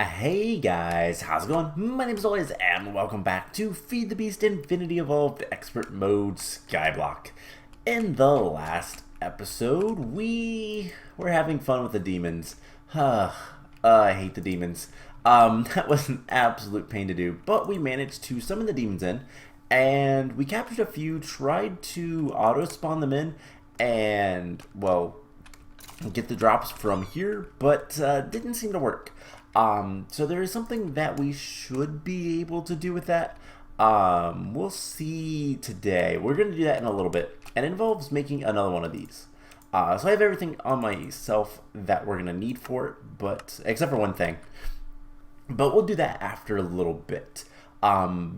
Hey guys, how's it going? My name is always and welcome back to Feed the Beast Infinity Evolved Expert Mode Skyblock. In the last episode, we were having fun with the demons. I hate the demons. That was an absolute pain to do, but we managed to summon the demons in, and we captured a few, tried to auto-spawn them in, and, well, get the drops from here, but didn't seem to work. So there is something that we should be able to do with that. We'll see today. We're going to do that in a little bit, and it involves making another one of these. So I have everything on myself that we're going to need for it, but except for one thing. But we'll do that after a little bit.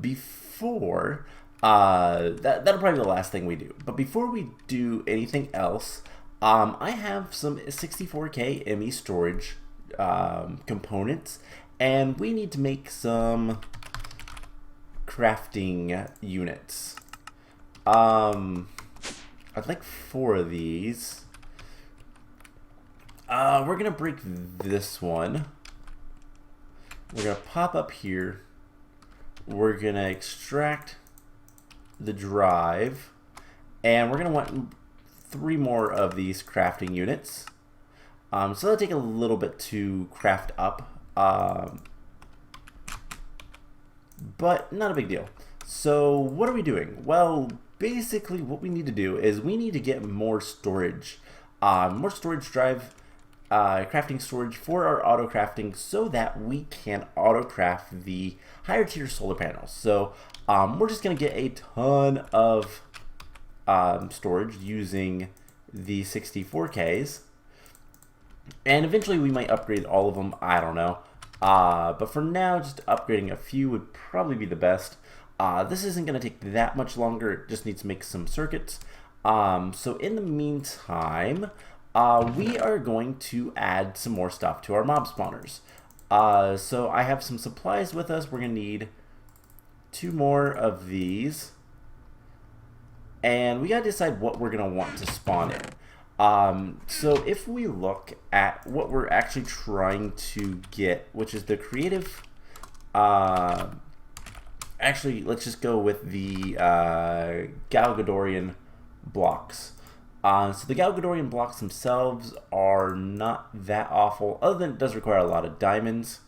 Before that'll probably be the last thing we do. But before we do anything else, I have some 64K ME storage components, and we need to make some crafting units. I'd like 4 of these. We're gonna break this one. We're gonna pop up here. We're gonna extract the drive, and we're gonna want 3 more of these crafting units. So that'll take a little bit to craft up, but not a big deal. So what are we doing? Well, basically what we need to do is we need to get more storage drive, crafting storage for our auto crafting, so that we can auto craft the higher tier solar panels. So we're just gonna get a ton of storage using the 64Ks. And eventually we might upgrade all of them, I don't know. But for now, just upgrading a few would probably be the best. This isn't going to take that much longer, it just needs to make some circuits. So in the meantime, we are going to add some more stuff to our mob spawners. So I have some supplies with us. We're going to need 2 more of these. And we got to decide what we're going to want to spawn in. So if we look at what we're actually trying to get, which is the creative, actually let's just go with the Galgadorian blocks. So the Galgadorian blocks themselves are not that awful, other than it does require a lot of diamonds.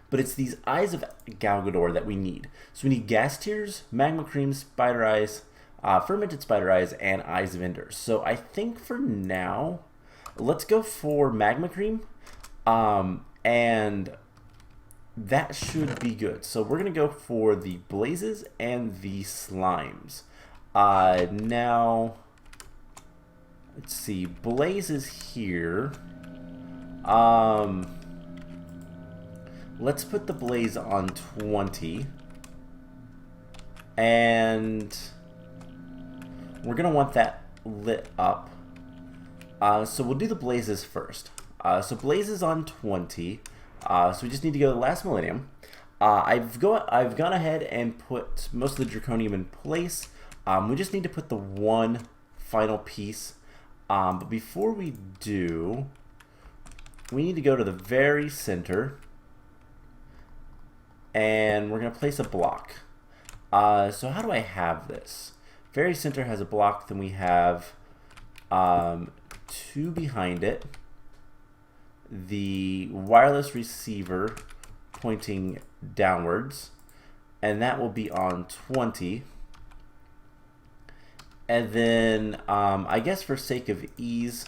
But it's these eyes of Galgador that we need. So we need gas tears, magma cream, spider eyes, fermented spider eyes, and eyes of ender. So I think for now, let's go for magma cream, and that should be good. So we're gonna go for the blazes and the slimes. Now, let's see, blazes here. Let's put the blaze on 20, and we're going to want that lit up. So we'll do the blazes first. So blazes on 20. So we just need to go to the last millennium. I've gone ahead and put most of the draconium in place. We just need to put the one final piece. But before we do, we need to go to the very center, and we're going to place a block. So how do I have this? Very center has a block, then we have 2 behind it, the wireless receiver pointing downwards, and that will be on 20. And then I guess for sake of ease,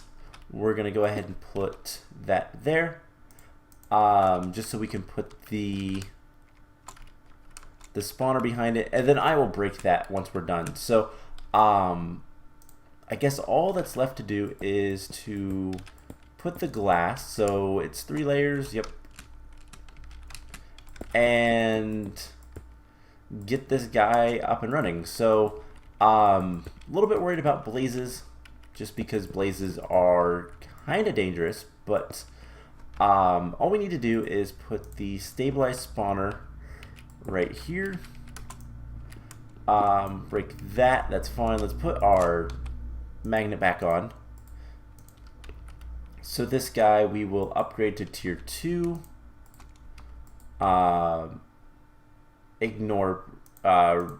we're going to go ahead and put that there, just so we can put the spawner behind it, and then I will break that once we're done. So I guess all that's left to do is to put the glass, so it's 3 layers, yep, and get this guy up and running. So a little bit worried about blazes, just because blazes are kind of dangerous, but all we need to do is put the stabilized spawner right here. Break that, that's fine. Let's put our magnet back on. So this guy we will upgrade to tier 2. Ignore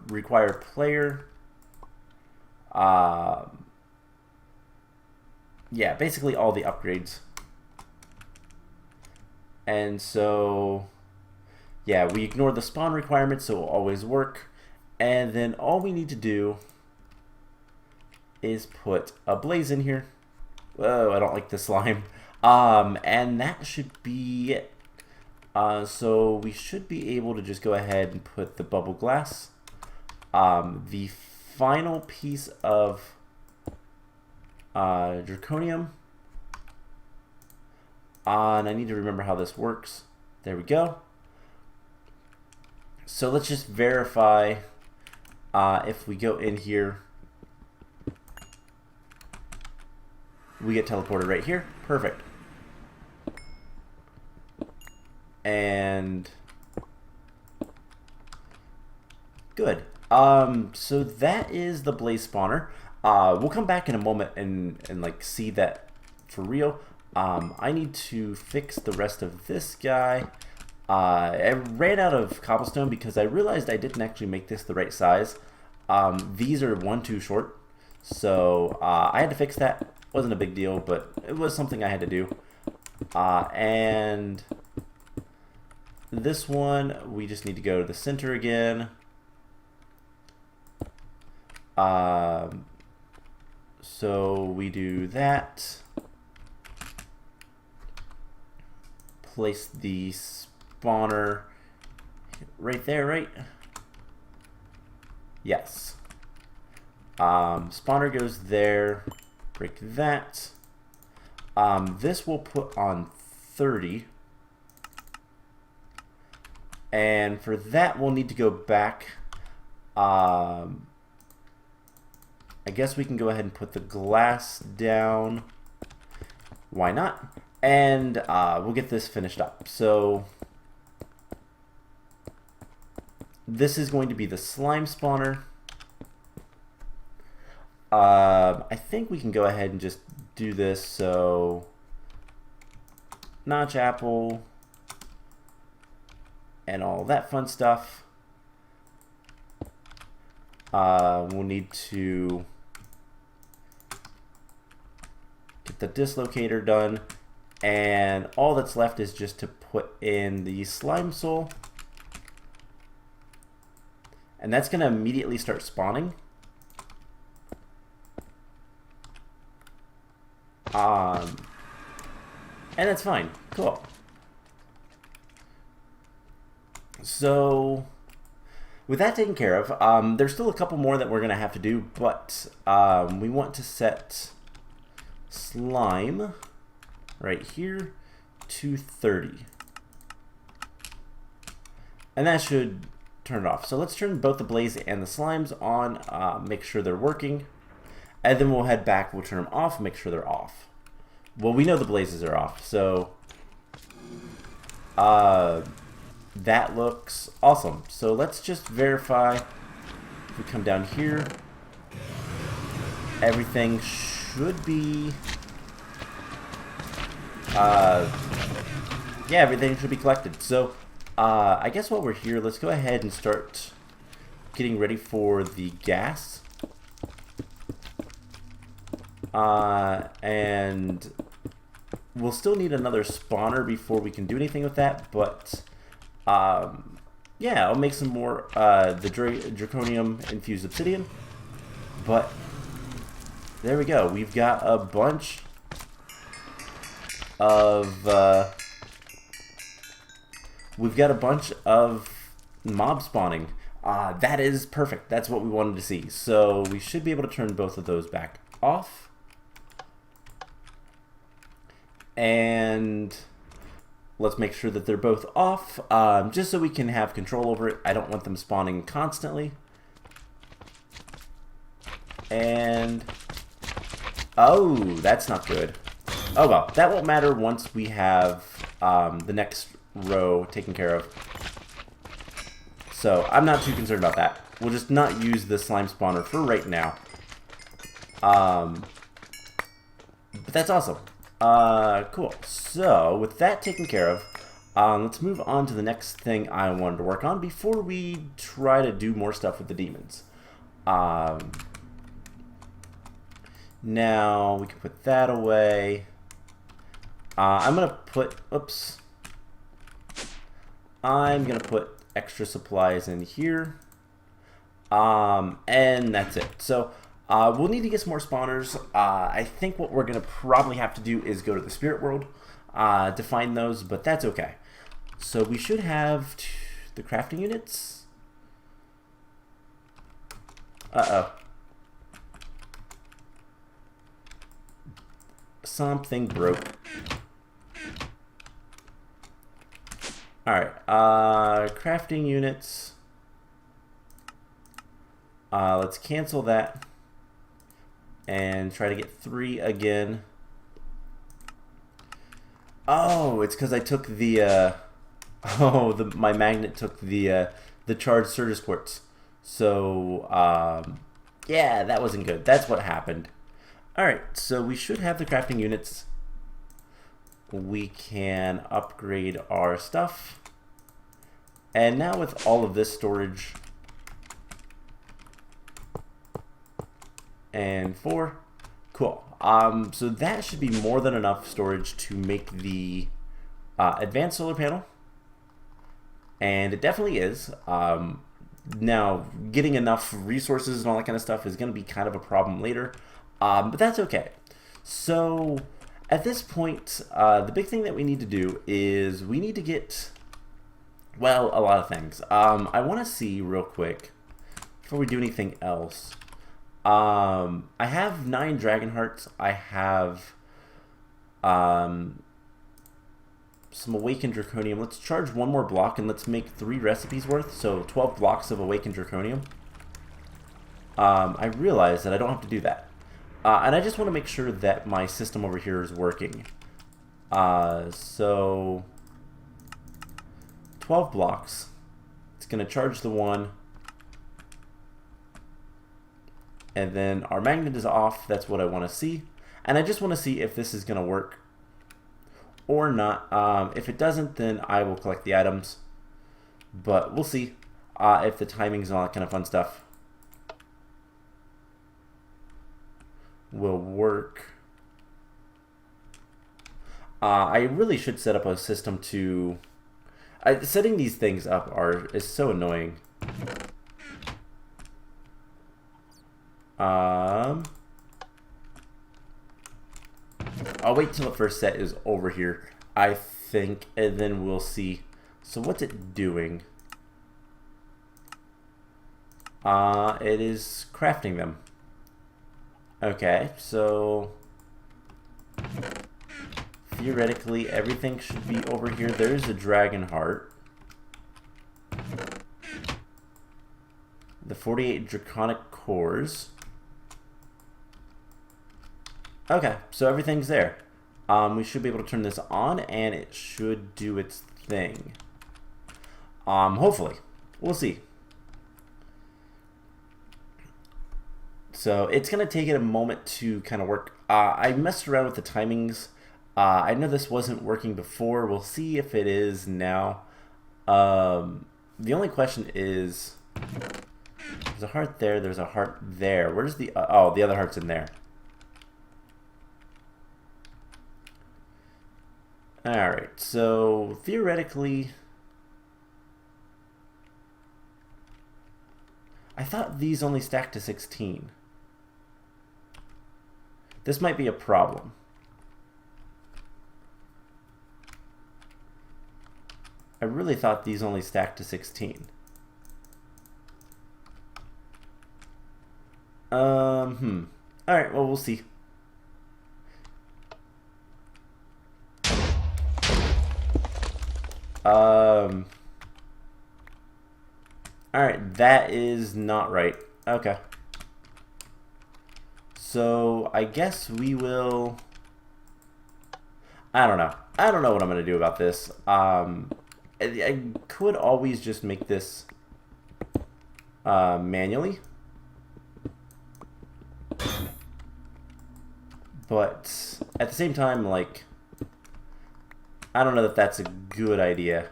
required player. Yeah, basically all the upgrades. And so, yeah, we ignore the spawn requirements, so it will always work. And then all we need to do is put a blaze in here. Whoa, I don't like the slime. And that should be it. So we should be able to just go ahead and put the bubble glass. The final piece of draconium. And I need to remember how this works. There we go. So let's just verify if we go in here. We get teleported right here. Perfect. And good. So that is the blaze spawner. We'll come back in a moment and like see that for real. I need to fix the rest of this guy. I ran out of cobblestone because I realized I didn't actually make this the right size. These are one too short, so I had to fix that. Wasn't a big deal, but it was something I had to do. And this one, we just need to go to the center again. So we do that. Place the spawner right there, right? Yes. Spawner goes there. Break that. This we'll put on 30. And for that, we'll need to go back. I guess we can go ahead and put the glass down. Why not? And we'll get this finished up. So this is going to be the slime spawner. I think we can go ahead and just do this. So notch apple and all that fun stuff. We'll need to get the dislocator done, and all that's left is just to put in the slime soul, and that's going to immediately start spawning. And that's fine. Cool. So with that taken care of, there's still a couple more that we're going to have to do, but we want to set slime right here to 30. And that should turn it off. So let's turn both the blaze and the slimes on, make sure they're working. And then we'll head back, we'll turn them off, make sure they're off. Well, we know the blazes are off, so that looks awesome. So let's just verify. If we come down here, everything should be yeah, everything should be collected. So I guess while we're here, let's go ahead and start getting ready for the gas. And we'll still need another spawner before we can do anything with that, but yeah, I'll make some more the draconium infused obsidian. But there we go. We've got a bunch of mob spawning. That is perfect. That's what we wanted to see. So we should be able to turn both of those back off. And let's make sure that they're both off, just so we can have control over it. I don't want them spawning constantly. And oh, that's not good. Oh well, that won't matter once we have the next row taken care of. So I'm not too concerned about that. We'll just not use the slime spawner for right now. But that's awesome. Cool. So with that taken care of, Let's move on to the next thing I wanted to work on before we try to do more stuff with the demons. Now we can put that away. I'm gonna put, oops. I'm gonna put extra supplies in here. And that's it. So we'll need to get some more spawners. I think what we're gonna probably have to do is go to the spirit world to find those, but that's okay. So we should have the crafting units. Uh-oh. Something broke. Alright, crafting units. Let's cancel that and try to get 3 again. Oh, it's because I took the, my magnet took the charged Surges quartz. So, yeah, that wasn't good. That's what happened. Alright, so we should have the crafting units. We can upgrade our stuff. And now with all of this storage and 4, cool. So that should be more than enough storage to make the advanced solar panel. And it definitely is. Now, getting enough resources and all that kind of stuff is going to be kind of a problem later. But that's okay. So at this point, the big thing that we need to do is we need to get, well, a lot of things. I want to see real quick, before we do anything else, I have 9 dragon hearts. I have some awakened draconium. Let's charge 1 more block and let's make 3 recipes worth, so 12 blocks of awakened draconium. I realize that I don't have to do that. And I just want to make sure that my system over here is working. So 12 blocks. It's going to charge the 1. And then our magnet is off. That's what I want to see. And I just want to see if this is going to work or not. If it doesn't, then I will collect the items. But we'll see if the timings and all that kind of fun stuff will work. I really should set up a system to... setting these things up is so annoying. I'll wait till the first set is over here, I think, and then we'll see. So what's it doing? It is crafting them. Okay, so theoretically everything should be over here. There's a dragon heart. The 48 draconic cores. Okay, so everything's there. We should be able to turn this on and it should do its thing. Hopefully. We'll see. So it's going to take it a moment to kind of work. I messed around with the timings. I know this wasn't working before. We'll see if it is now. The only question is, there's a heart there. There's a heart there. Where's the... oh, the other heart's in there. Alright, so theoretically... I thought these only stacked to 16. This might be a problem. I really thought these only stacked to 16. Alright, well, we'll see. Alright, that is not right. Okay. So, I guess we will... I don't know. I don't know what I'm going to do about this. I could always just make this manually. But at the same time, like... I don't know if that's a good idea.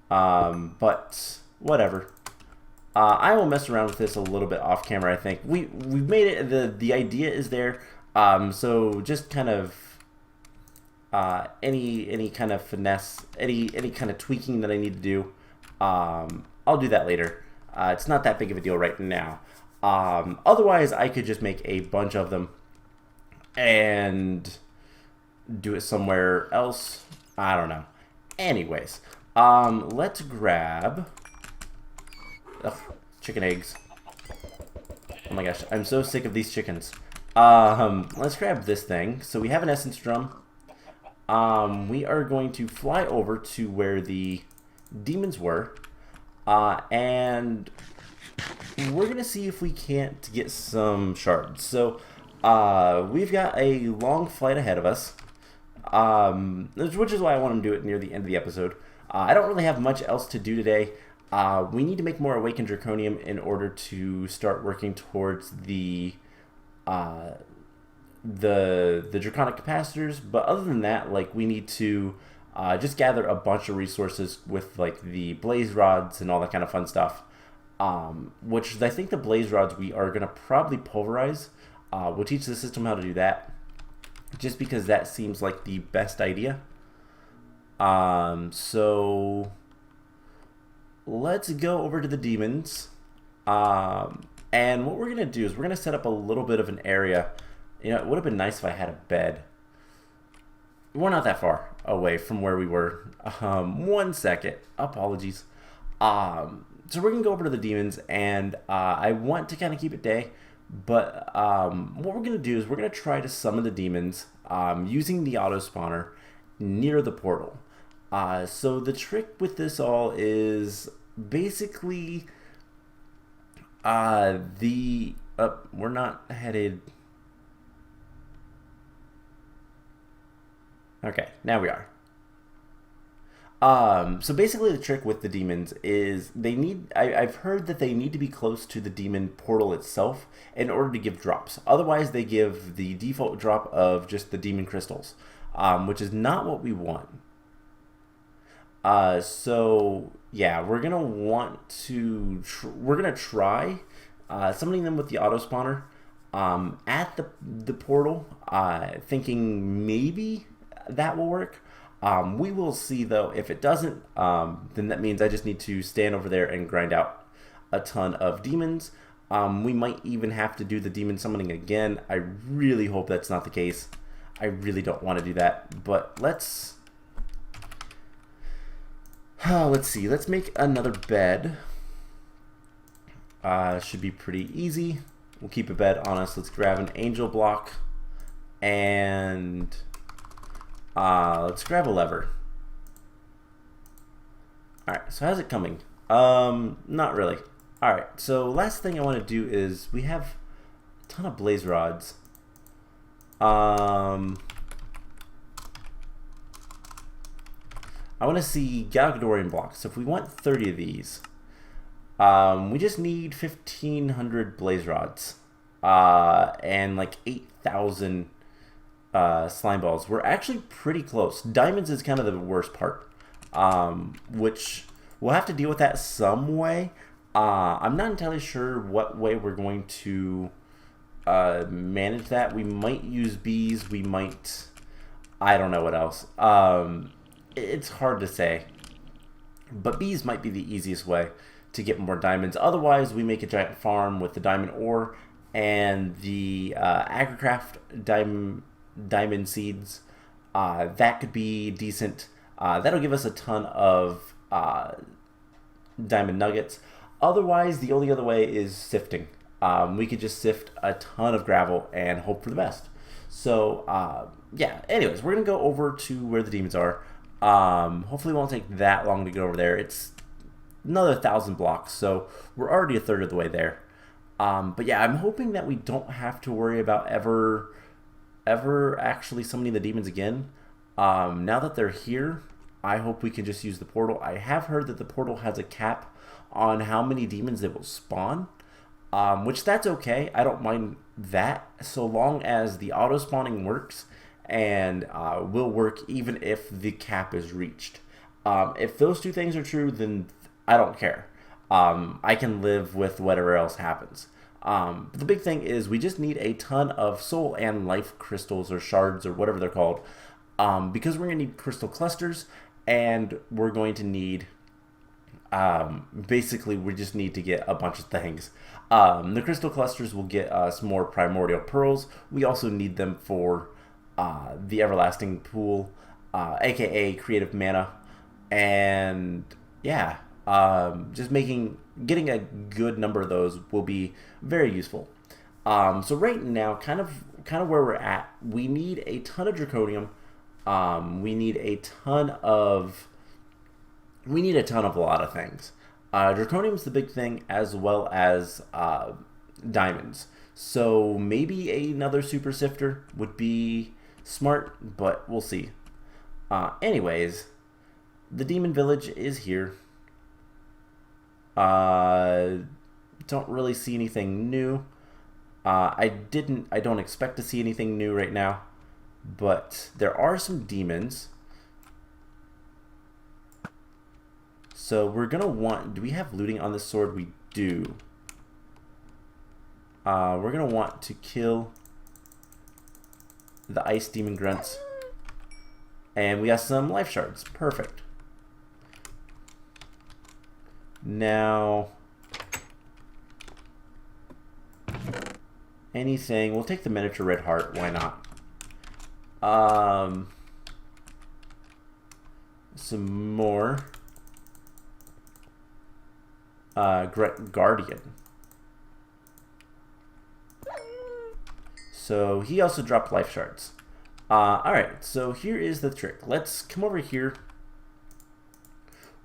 But whatever. I will mess around with this a little bit off camera. I think we've made it. The idea is there. So just kind of any kind of finesse, any kind of tweaking that I need to do, I'll do that later. It's not that big of a deal right now. Otherwise, I could just make a bunch of them and do it somewhere else. I don't know. Anyways, let's grab chicken eggs. Oh my gosh, I'm so sick of these chickens. Let's grab this thing. So we have an essence drum. We are going to fly over to where the demons were, and we're gonna see if we can't get some shards. So we've got a long flight ahead of us, which is why I want to do it near the end of the episode. I don't really have much else to do today. We need to make more Awakened Draconium in order to start working towards the Draconic Capacitors. But other than that, like, we need to just gather a bunch of resources with, like, the Blaze Rods and all that kind of fun stuff. Which I think the Blaze Rods we are going to probably pulverize. We'll teach the system how to do that, just because that seems like the best idea. So let's go over to the demons. And what we're going to do is we're going to set up a little bit of an area. You know, it would have been nice if I had a bed. We're not that far away from where we were. 1 second. Apologies. So we're going to go over to the demons, and I want to kind of keep it day. But what we're going to do is we're going to try to summon the demons using the auto spawner near the portal. So the trick with this all is basically we're not headed. Okay, now we are. So basically the trick with the demons is I've heard that they need to be close to the demon portal itself in order to give drops. Otherwise they give the default drop of just the demon crystals, which is not what we want. So yeah, we're gonna try summoning them with the auto spawner at the portal, thinking maybe that will work. We will see though. If it doesn't, then that means I just need to stand over there and grind out a ton of demons. We might even have to do the demon summoning again. I really hope that's not the case. I really don't want to do that, but let's see. Let's make another bed. Should be pretty easy. We'll keep a bed on us. Let's grab an angel block, and let's grab a lever. Alright, so how's it coming? Not really. Alright, so last thing I want to do is we have a ton of blaze rods. I want to see Galgadorian blocks. So if we want 30 of these, we just need 1,500 blaze rods and like 8,000 slime balls. We're actually pretty close. Diamonds is kind of the worst part, which we'll have to deal with that some way. I'm not entirely sure what way we're going to manage that. We might use bees. We might, I don't know what else. It's hard to say, but bees might be the easiest way to get more diamonds. Otherwise, we make a giant farm with the diamond ore and the agricraft diamond seeds. That could be decent. That'll give us a ton of diamond nuggets. Otherwise, the only other way is sifting. We could just sift a ton of gravel and hope for the best. So yeah, anyways, we're gonna go over to where the demons are. Hopefully it won't take that long to get over there. It's another 1,000 blocks, so we're already a third of the way there. But yeah, I'm hoping that we don't have to worry about ever actually summoning the demons again. Now that they're here, I hope we can just use the portal. I have heard that the portal has a cap on how many demons it will spawn, which that's okay. I don't mind that, so long as the auto spawning works and will work even if the cap is reached. If those two things are true, then I don't care. I can live with whatever else happens. But the big thing is we just need a ton of soul and life crystals or shards or whatever they're called, because we're going to need crystal clusters, and we're going to need, basically we just need to get a bunch of things. The crystal clusters will get us more primordial pearls. We also need them for the everlasting pool, aka creative mana, and yeah, just getting a good number of those will be very useful. So right now, kind of where we're at, we need a ton of draconium. We need a ton of a lot of things. Draconium is the big thing, as well as diamonds. So maybe another super sifter would be smart, but we'll see. Anyways, the demon village is here. Don't really see anything new. I don't expect to see anything new right now, but there are some demons. So we're gonna want, do we have looting on this sword? We do. We're gonna want to kill the ice demon grunts. And we got some life shards. Perfect. Now, anything, we'll take the miniature red heart, why not? Some more. Guardian. So he also dropped life shards. Alright, so here is the trick. Let's come over here.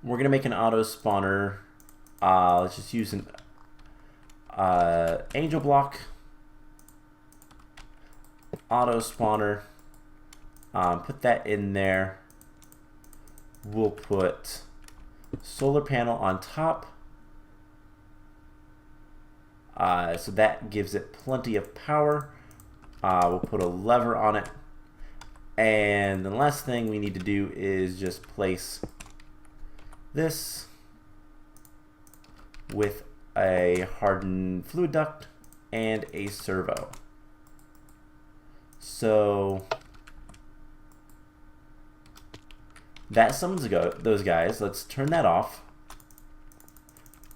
We're going to make an auto spawner. Let's just use an angel block. Auto spawner. Put that in there. We'll put solar panel on top. So that gives it plenty of power. We'll put a lever on it. And the last thing we need to do is just place this with a hardened fluid duct and a servo. So that summons those guys. Let's turn that off.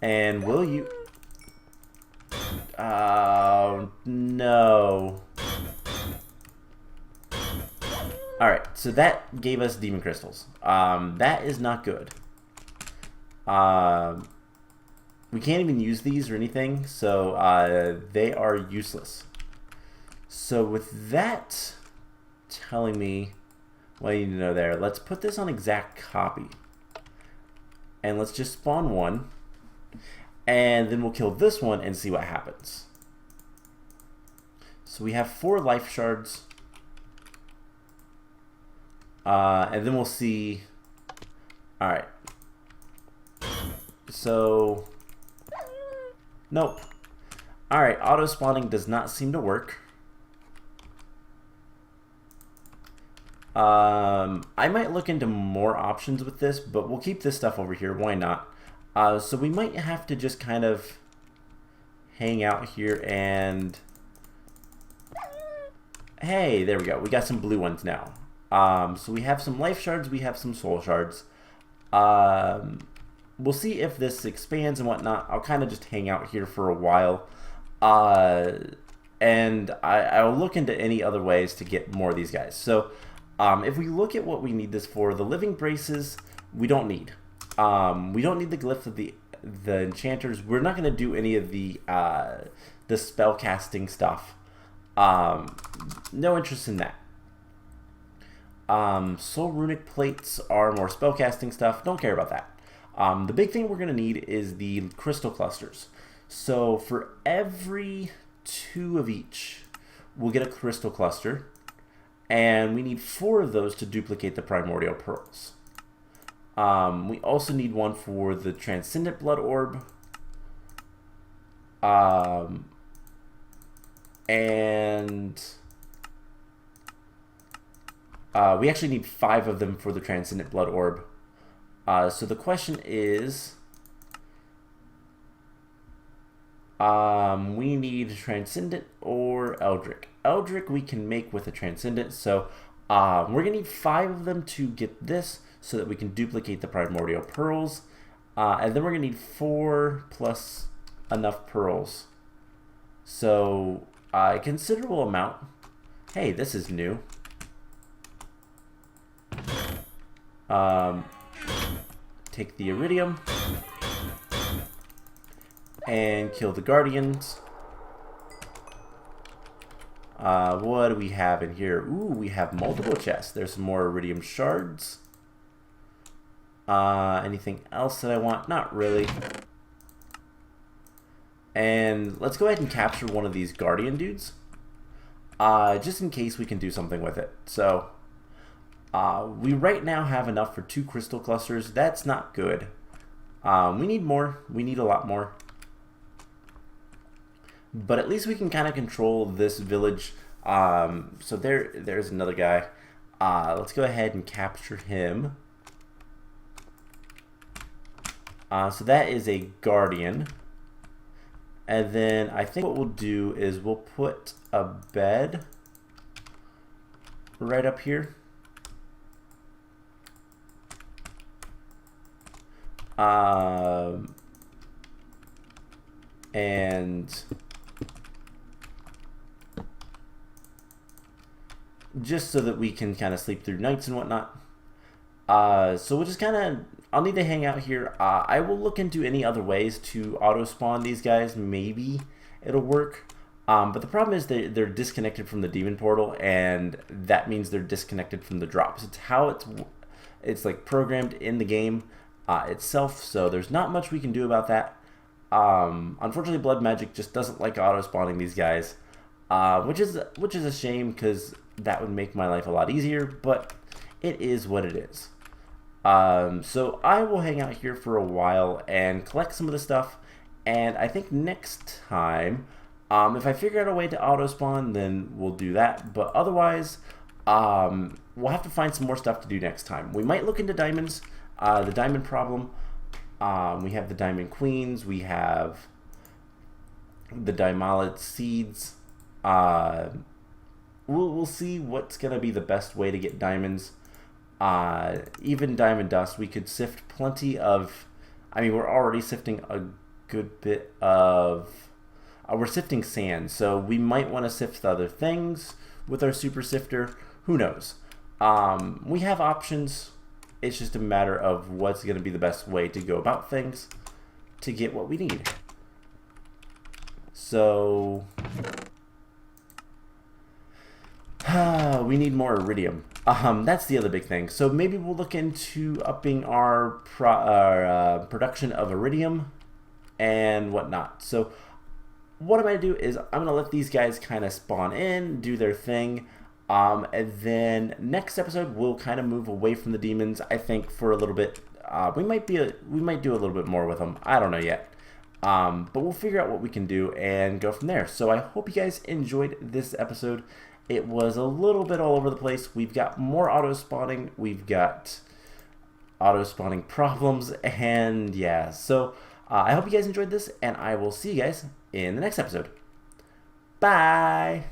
And will you... no. Alright, so that gave us demon crystals. That is not good. We can't even use these or anything, so they are useless. So with that telling me what I need to know there, let's put this on exact copy. And let's just spawn one. And then we'll kill this one and see what happens. So we have 4 life shards. And then we'll see. Alright. So, nope. Alright, auto spawning does not seem to work. I might look into more options with this, but we'll keep this stuff over here. Why not? So we might have to just kind of hang out here and... Hey, there we go. We got some blue ones now. So we have some life shards, we have some soul shards. We'll see if this expands and whatnot. I'll kind of just hang out here for a while. And I'll look into any other ways to get more of these guys. So if we look at what we need this for, the living braces we don't need. We don't need the glyph of the enchanters. We're not going to do any of the spell casting stuff. No interest in that. Soul runic plates are more spellcasting stuff. Don't care about that. The big thing we're going to need is the crystal clusters. So for every 2 of each, we'll get a crystal cluster. And we need 4 of those to duplicate the primordial pearls. We also need one for the transcendent blood orb. And We actually need 5 of them for the Transcendent Blood Orb. So the question is, we need Transcendent or Eldritch. Eldritch we can make with a Transcendent, so we're going to need 5 of them to get this so that we can duplicate the Primordial Pearls. And then we're going to need 4 plus enough pearls. So a considerable amount. Hey, this is new. Take the Iridium and kill the Guardians. What do we have in here? Ooh, we have multiple chests. There's some more Iridium Shards. Anything else that I want? Not really. And let's go ahead and capture one of these Guardian dudes. Just in case we can do something with it. So, we right now have enough for 2 crystal clusters. That's not good. We need more. We need a lot more. But at least we can kind of control this village. So there's another guy. Let's go ahead and capture him. So that is a Guardian. And then I think what we'll do is we'll put a bed right up here. And just so that we can kind of sleep through nights and whatnot. So we'll just kind of, I'll need to hang out here. I will look into any other ways to auto spawn these guys. Maybe it'll work. But the problem is they're disconnected from the demon portal, and that means they're disconnected from the drops. It's how it's like programmed in the game itself. So there's not much we can do about that. Unfortunately, Blood Magic just doesn't like auto spawning these guys, which is a shame because that would make my life a lot easier. But it is what it is. So I will hang out here for a while and collect some of the stuff, and I think next time, if I figure out a way to auto spawn, then we'll do that. But otherwise, we'll have to find some more stuff to do next time. We might look into diamonds, the diamond problem. We have the diamond queens, we have the Diamolid seeds. We'll see what's gonna be the best way to get diamonds. Even diamond dust, we could sift plenty of, I mean, we're already sifting a good bit of, we're sifting sand, so we might want to sift other things with our super sifter. Who knows? We have options. It's just a matter of what's going to be the best way to go about things to get what we need. So we need more iridium. That's the other big thing. So maybe we'll look into upping our production of iridium and whatnot. So what I'm going to do is I'm going to let these guys kind of spawn in, do their thing. And then next episode we'll kind of move away from the demons, I think, for a little bit. We might do a little bit more with them. I don't know yet. But we'll figure out what we can do and go from there. So I hope you guys enjoyed this episode. It was a little bit all over the place. We've got more auto spawning. We've got auto spawning problems. And yeah, so I hope you guys enjoyed this, and I will see you guys in the next episode. Bye!